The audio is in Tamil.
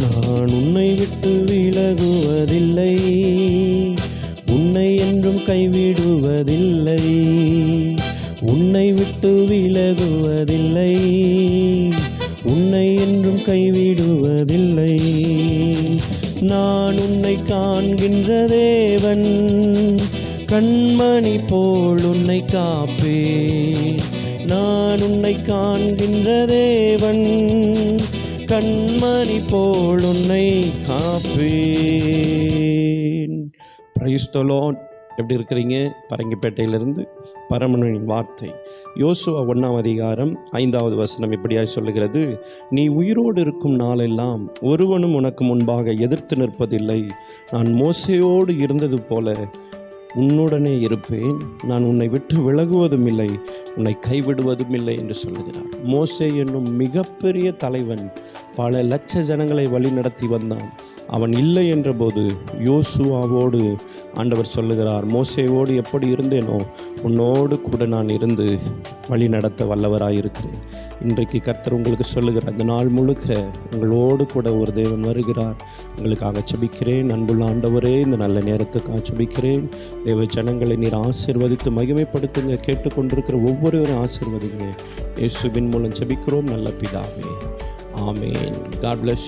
நான் உன்னை விட்டு விலகுவதில்லை, உன்னை என்றும் கைவிடுவதில்லை. உன்னை விட்டு விலகுவதில்லை, உன்னை என்றும் கைவிடுவதில்லை. நான் உன்னை காண்கின்ற தேவன், கண்மணி போல் உன்னை காப்பேன். நான் உன்னை காண்கின்ற தேவன், கண்மணி போல் உன்னை காப்பேன். Praise the Lord. எப்படி இருக்கிறீங்க? பரங்கிப்பேட்டையிலிருந்து பரமனின் வார்த்தை. யோசுவா 1ஆம் அதிகாரம் 5வது வசனம் இப்படியாய் சொல்லுகிறது, நீ உயிரோடு இருக்கும் நாளெல்லாம் ஒருவனும் உனக்கு முன்பாக எதிர்த்து நிற்பதில்லை. நான் மோசேயோடு இருந்தது போல உன்னுடனே இருப்பேன். நான் உன்னை விட்டு விலகுவதும் இல்லை, உன்னை கைவிடுவதும் இல்லை என்று சொல்லுகிறார். மோசே என்னும் மிகப்பெரிய தலைவன் பல லட்ச ஜனங்களை வழி நடத்தி வந்தான். அவன் இல்லை என்ற போது யோசுவாவோடு ஆண்டவர் சொல்லுகிறார், மோசேயோடு எப்படி இருந்தேனோ உன்னோடு கூட நான் இருந்து வழி நடத்த வல்லவராயிருக்கிறேன். இன்றைக்கு கர்த்தர் உங்களுக்கு சொல்லுகிறார், அந்த நாள் முழுக்க உங்களோடு கூட ஒரு தேவன் வருகிறார். உங்களுக்காக ஜெபிக்கிறேன். அன்புள்ள ஆண்டவரே, இந்த நல்ல நேரத்துக்காக ஜெபிக்கிறேன். தேவ ஜனங்களை நீர் ஆசீர்வதித்து மகிமைப்படுத்துங்க. கேட்டுக்கொண்டிருக்கிற ஒவ்வொருவரும் ஆசீர்வதிங்க. இயேசுவின் மூலம் ஜெபிக்கிறோம் நல்ல பிதாவே. ஆமென். God bless you.